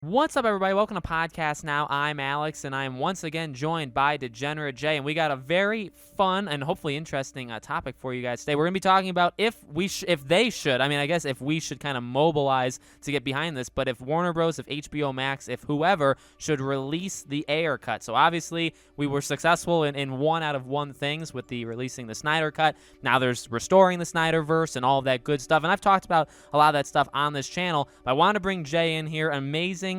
What's up, everybody? Welcome to Podcast Now. I'm Alex, and I'm once again joined by Degenerate Jay, and we got a very fun and hopefully interesting topic for you guys today. We're going to be talking about if they should. I mean, I guess if we should kind of mobilize to get behind this, but if Warner Bros., if HBO Max, if whoever should release the Ayer cut. So obviously, we were successful in one out of one things with the releasing the Snyder cut. Now there's restoring the Snyderverse and all of that good stuff, and I've talked about a lot of that stuff on this channel. But I wanted to bring Jay in here, amazing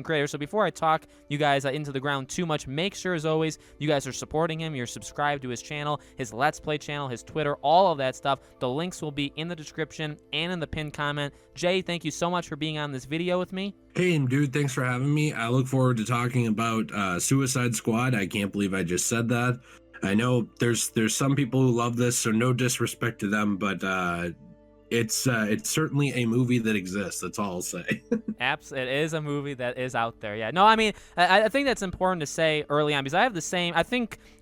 creator. So before I talk you guys into the ground too much, make sure as always you guys are supporting him. You're subscribed to his channel, his Let's Play channel, his Twitter, all of that stuff. The links will be in the description and in the pinned comment. Jay, thank you so much for being on this video with me. Hey, dude, thanks for having me. I look forward to talking about Suicide Squad. I can't believe I just said that. I know there's some people who love this, so no disrespect to them, but it's certainly a movie that exists. That's all I'll say. It is a movie that is out there. Yeah. No, I mean, I think that's important to say early on because I have the same.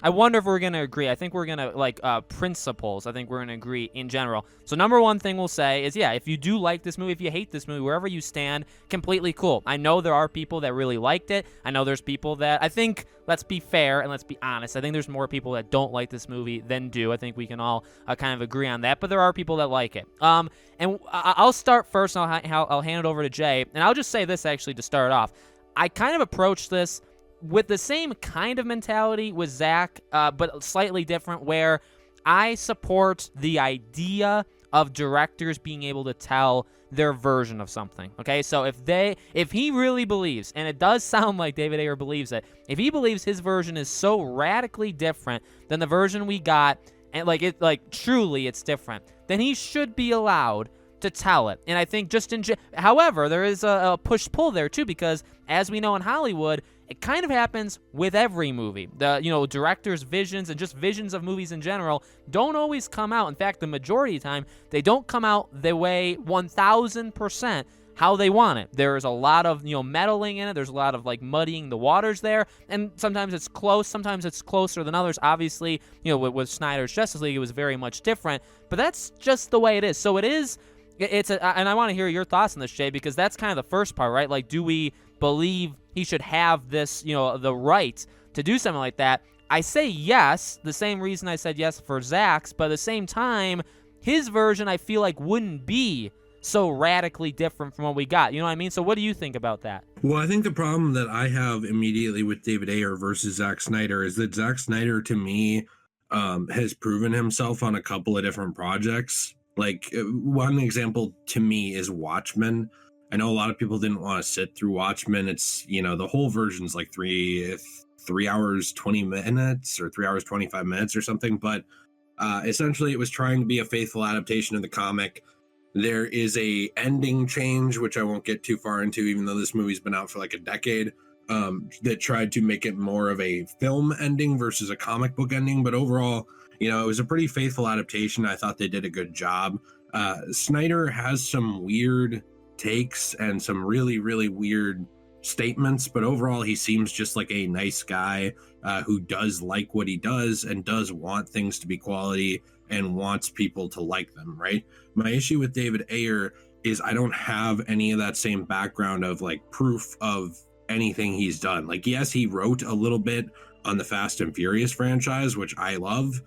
I wonder if we're going to agree. I think we're going to, principles. I think we're going to agree in general. So, number one thing we'll say is, yeah, if you do like this movie, if you hate this movie, wherever you stand, completely cool. I know there are people that really liked it. I know there's people that, I think, let's be fair and let's be honest. I think there's more people that don't like this movie than do. I think we can all kind of agree on that. But there are people that like it. And I'll start first, and I'll hand it over to Jay. And I'll just say this, actually, to start off. I kind of approached this with the same kind of mentality with Zack, but slightly different, where I support the idea of directors being able to tell their version of something. Okay, so if he really believes, and it does sound like David Ayer believes it, if he believes his version is so radically different than the version we got, and truly it's different, then he should be allowed to tell it. And I think however, there is a push-pull there too, because as we know in Hollywood, it kind of happens with every movie. Directors' visions and just visions of movies in general don't always come out. In fact, the majority of the time, they don't come out the way 1,000% how they want it. There's a lot of, meddling in it. There's a lot of, muddying the waters there. And sometimes it's close. Sometimes it's closer than others. Obviously, with Snyders Justice League, it was very much different. But that's just the way it is. So it is, and I want to hear your thoughts on this, Jay, because that's kind of the first part, right? Like, do we believe he should have this, the right to do something like that? I say yes, the same reason I said yes for Zack's, but at the same time, his version, I feel like, wouldn't be so radically different from what we got. You know what I mean? So what do you think about that? Well, I think the problem that I have immediately with David Ayer versus Zack Snyder is that Zack Snyder, to me, has proven himself on a couple of different projects. Like, one example to me is Watchmen. I know a lot of people didn't want to sit through Watchmen. It's, the whole version's like 3 hours 20 minutes or 3 hours 25 minutes or something, but essentially it was trying to be a faithful adaptation of the comic. There is a ending change, which I won't get too far into, even though this movie's been out for like a decade, that tried to make it more of a film ending versus a comic book ending. But overall, it was a pretty faithful adaptation. I thought they did a good job. Snyder has some weird takes and some really, really weird statements, but overall he seems just like a nice guy who does like what he does and does want things to be quality and wants people to like them, right? My issue with David Ayer is I don't have any of that same background of proof of anything he's done. Yes, he wrote a little bit on the Fast and Furious franchise, which I love.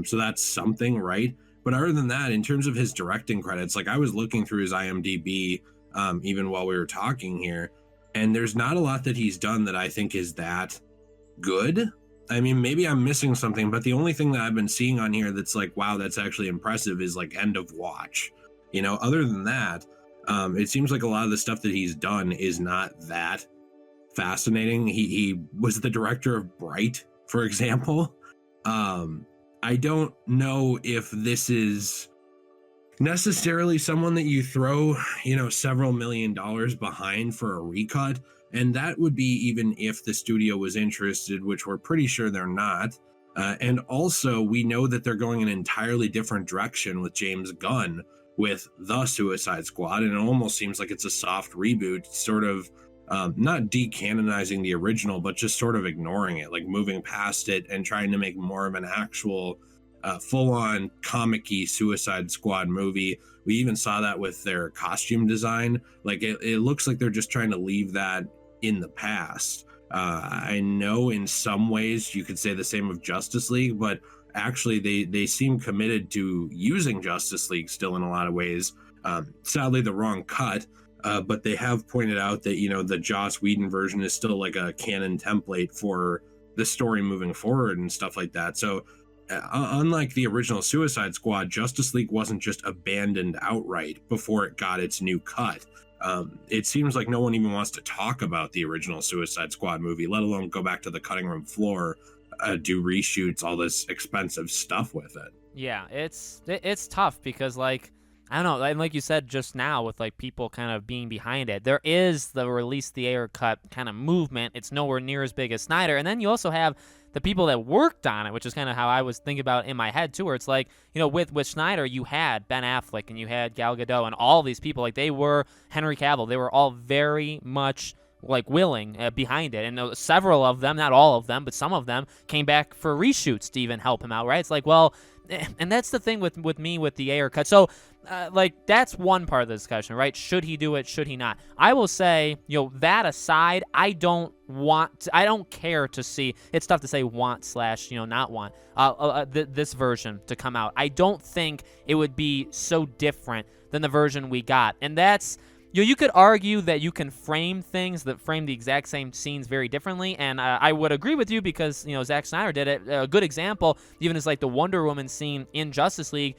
So that's something, right? But other than that, in terms of his directing credits, I was looking through his IMDb even while we were talking here, and there's not a lot that he's done that I think is that good. I mean, maybe I'm missing something, but the only thing that I've been seeing on here that's wow, that's actually impressive is End of Watch. Other than that, it seems like a lot of the stuff that he's done is not that fascinating. He was the director of Bright, for example. I don't know if this is necessarily someone that you throw, several $1 million behind for a recut. And that would be even if the studio was interested, which we're pretty sure they're not. And also, we know that they're going an entirely different direction with James Gunn with The Suicide Squad. And it almost seems like it's a soft reboot, sort of not decanonizing the original, but just sort of ignoring it, moving past it and trying to make more of an actual full-on comic-y Suicide Squad movie. We even saw that with their costume design. Like it looks like they're just trying to leave that in the past. I know in some ways you could say the same of Justice League, but actually they seem committed to using Justice League still in a lot of ways. Sadly, the wrong cut, but they have pointed out that, you know, the Joss Whedon version is still like a canon template for the story moving forward and stuff like that. So unlike the original Suicide Squad, Justice League wasn't just abandoned outright before it got its new cut. It seems like no one even wants to talk about the original Suicide Squad movie, let alone go back to the cutting room floor, do reshoots, all this expensive stuff with it. Yeah, it's tough because, like, I don't know, and like you said just now, with like people kind of being behind it, there is the release the Ayer cut kind of movement. It's nowhere near as big as Snyder, and then you also have the people that worked on it, which is kind of how I was thinking about it in my head too, where it's like, you know, with Snyder, you had Ben Affleck and you had Gal Gadot and all these people, like they were Henry Cavill, they were all very much like willing behind it, and several of them, not all of them, but some of them came back for reshoots to even help him out, right? It's like, well, and that's the thing with me with the Ayer cut. So like that's one part of the discussion, right? Should he do it? Should he not? I will say, you know, that aside, I don't care to see. It's tough to say want / not want this version to come out. I don't think it would be so different than the version we got, and that's. You could argue that you can frame things that frame the exact same scenes very differently, and I would agree with you because, you know, Zack Snyder did it. A good example even is like the Wonder Woman scene in Justice League,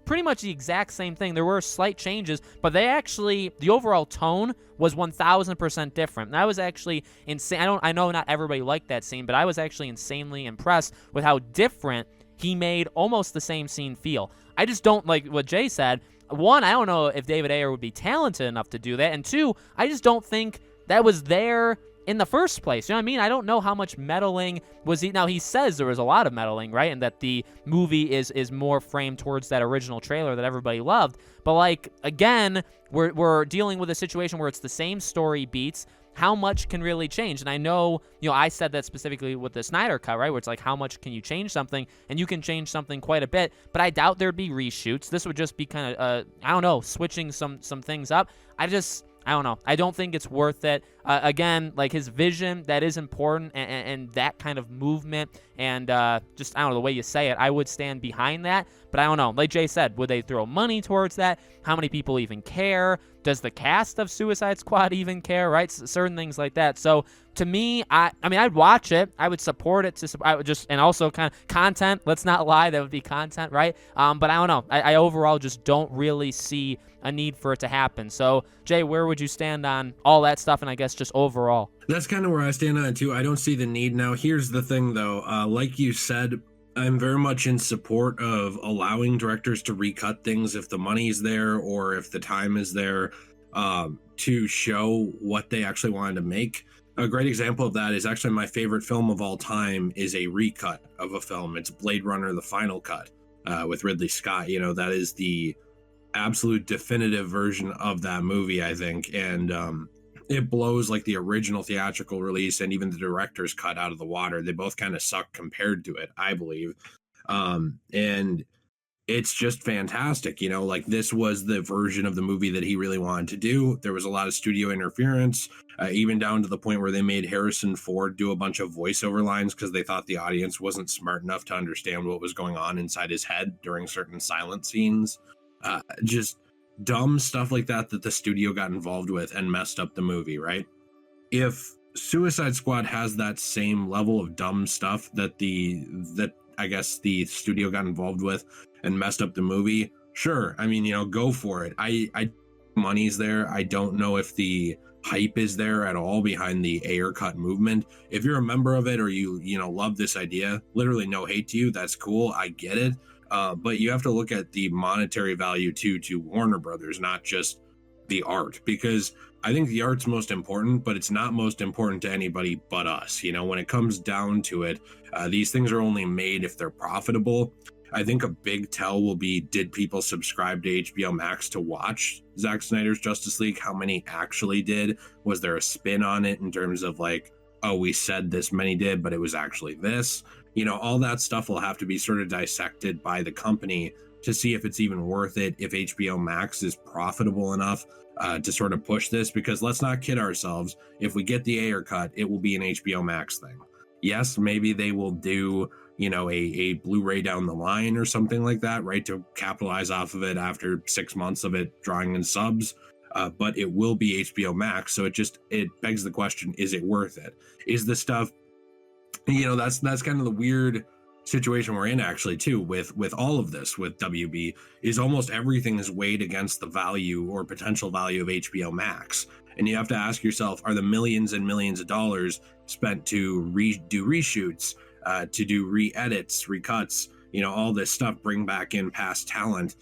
pretty much the exact same thing. There were slight changes, but the overall tone was 1,000% different. And I was actually insane. I know not everybody liked that scene, but I was actually insanely impressed with how different he made almost the same scene feel. I just don't like what Jay said. One, I don't know if David Ayer would be talented enough to do that. And two, I just don't think that was there in the first place. You know what I mean? I don't know how much meddling was he. Now, he says there was a lot of meddling, right? And that the movie is more framed towards that original trailer that everybody loved. But, like, again, we're dealing with a situation where it's the same story beats. How much can really change? And I know, you know, I said that specifically with the Snyder cut, right? Where it's like, how much can you change something? And you can change something quite a bit, but I doubt there'd be reshoots. This would just be kind of, I don't know, switching some things up. I don't know. I don't think it's worth it. Again, like his vision, that is important, and that kind of movement, and just, I don't know, the way you say it, I would stand behind that. But I don't know. Like Jay said, would they throw money towards that? How many people even care? Does the cast of Suicide Squad even care, right? Certain things like that. So to me, I mean, I'd watch it. I would support it. I would just, and also kind of content. Let's not lie, that would be content, right? But I don't know. I overall just don't really see a need for it to happen. So Jay, where would you stand on all that stuff, and I guess just overall? That's kind of where I stand on it too. I don't see the need. Now, here's the thing though. Like you said, I'm very much in support of allowing directors to recut things if the money's there or if the time is there, to show what they actually wanted to make. A great example of that is actually my favorite film of all time is a recut of a film. It's Blade Runner, the final cut, with Ridley Scott. You know, that is the absolute definitive version of that movie, I think. And it blows like the original theatrical release and even the director's cut out of the water. They both kind of suck compared to it, I believe. And it's just fantastic. You know, like this was the version of the movie that he really wanted to do. There was a lot of studio interference, even down to the point where they made Harrison Ford do a bunch of voiceover lines because they thought the audience wasn't smart enough to understand what was going on inside his head during certain silent scenes. Just dumb stuff like that the studio got involved with and messed up the movie, right? If Suicide Squad has that same level of dumb stuff that I guess the studio got involved with and messed up the movie, sure. I mean, you know, go for it. I money's there. I don't know if the hype is there at all behind the Ayer cut movement. If you're a member of it or you love this idea, literally no hate to you. That's cool. I get it. But you have to look at the monetary value too to Warner Brothers, not just the art, because I think the art's most important, but it's not most important to anybody but us. You know, when it comes down to it, these things are only made if they're profitable. I think a big tell will be, did people subscribe to HBO Max to watch Zack Snyder's Justice League? How many actually did? Was there a spin on it in terms of like oh, we said this, many did, but it was actually this. You know, all that stuff will have to be sort of dissected by the company to see if it's even worth it, if HBO Max is profitable enough to sort of push this. Because let's not kid ourselves, if we get the Ayer cut, it will be an HBO Max thing. Yes, maybe they will do, you know, a Blu-ray down the line or something like that, right, to capitalize off of it after 6 months of it drawing in subs. But it will be HBO Max, so it begs the question: is it worth it? Is the stuff, you know, that's kind of the weird situation we're in actually too with all of this with WB, is almost everything is weighed against the value or potential value of HBO Max. And you have to ask yourself, are the millions and millions of dollars spent to do reshoots, to do re-edits, recuts, you know, all this stuff, bring back in past talent,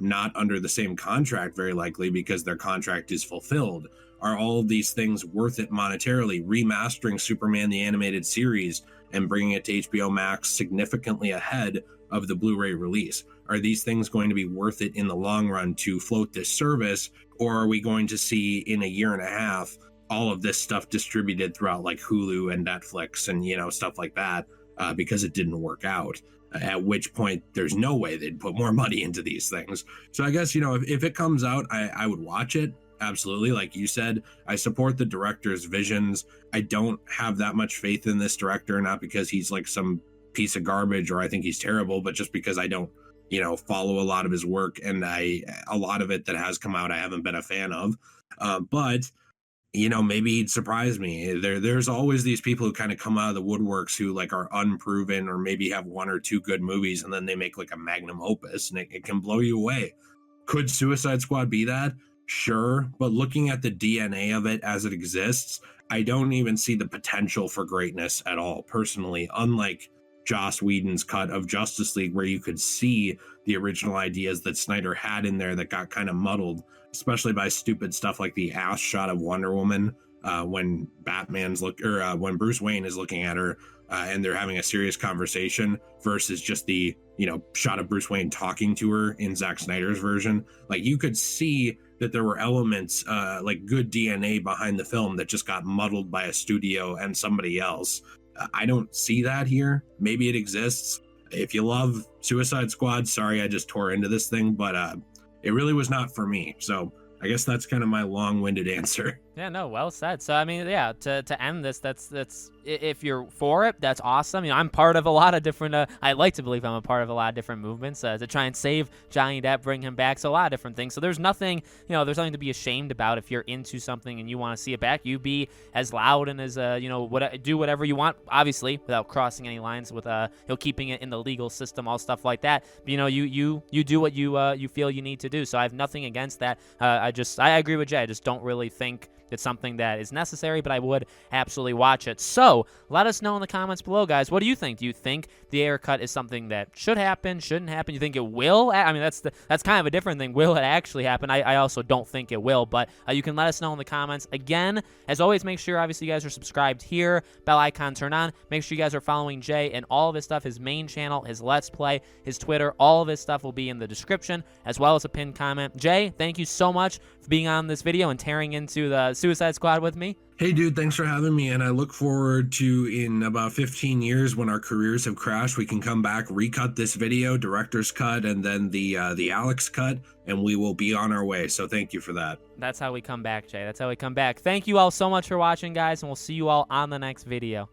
not under the same contract, very likely because their contract is fulfilled? Are all of these things worth it monetarily? Remastering Superman the Animated Series and bringing it to HBO Max significantly ahead of the Blu-ray release. Are these things going to be worth it in the long run to float this service? Or are we going to see in a year and a half all of this stuff distributed throughout like Hulu and Netflix and, you know, stuff like that, because it didn't work out? At which point there's no way they'd put more money into these things. So I guess, you know, if it comes out, I would watch it. Absolutely. Like you said, I support the director's visions. I don't have that much faith in this director, not because he's like some piece of garbage or I think he's terrible, but just because I don't, you know, follow a lot of his work, and a lot of it that has come out I haven't been a fan of. But you know, maybe he'd surprise me. There's always these people who kind of come out of the woodworks who like are unproven or maybe have one or two good movies and then they make like a magnum opus, and it can blow you away. Could Suicide Squad be that? Sure, but looking at the DNA of it as it exists, I don't even see the potential for greatness at all, personally, unlike Joss Whedon's cut of Justice League, where you could see the original ideas that Snyder had in there that got kind of muddled, especially by stupid stuff like the ass shot of Wonder Woman, when when Bruce Wayne is looking at her, and they're having a serious conversation, versus just the, you know, shot of Bruce Wayne talking to her in Zack Snyder's version. Like, you could see that there were elements, like good DNA behind the film that just got muddled by a studio and somebody else. I don't see that here. Maybe it exists. If you love Suicide Squad, sorry I just tore into this thing, but it really was not for me. So I guess that's kind of my long-winded answer. Yeah, no, well said. So I mean, yeah, to end this, that's if you're for it, that's awesome. You know, I'm part of a lot of different. I like to believe I'm a part of a lot of different movements to try and save Johnny Depp, bring him back. So a lot of different things. So there's nothing, you know, there's nothing to be ashamed about if you're into something and you want to see it back. You be as loud and as you know, do whatever you want, obviously without crossing any lines with you know, keeping it in the legal system, all stuff like that. But, you know, you do what you feel you need to do. So I have nothing against that. I agree with Jay. I just don't really think it's something that is necessary, but I would absolutely watch it. So let us know in the comments below, guys. What do you think? Do you think the Ayer cut is something that should happen, shouldn't happen? You think it will? I mean, that's kind of a different thing. Will it actually happen? I also don't think it will, but you can let us know in the comments. Again, as always, make sure, obviously, you guys are subscribed here. Bell icon turn on. Make sure you guys are following Jay and all of his stuff, his main channel, his Let's Play, his Twitter. All of his stuff will be in the description, as well as a pinned comment. Jay, thank you so much for being on this video and tearing into the Suicide Squad with me. Hey, dude, thanks for having me. And I look forward to, in about 15 years, when our careers have crashed, we can come back, recut this video, director's cut, and then the Alex cut, and we will be on our way. So thank you for that. That's how we come back, Jay. That's how we come back. Thank you all so much for watching, guys, and we'll see you all on the next video.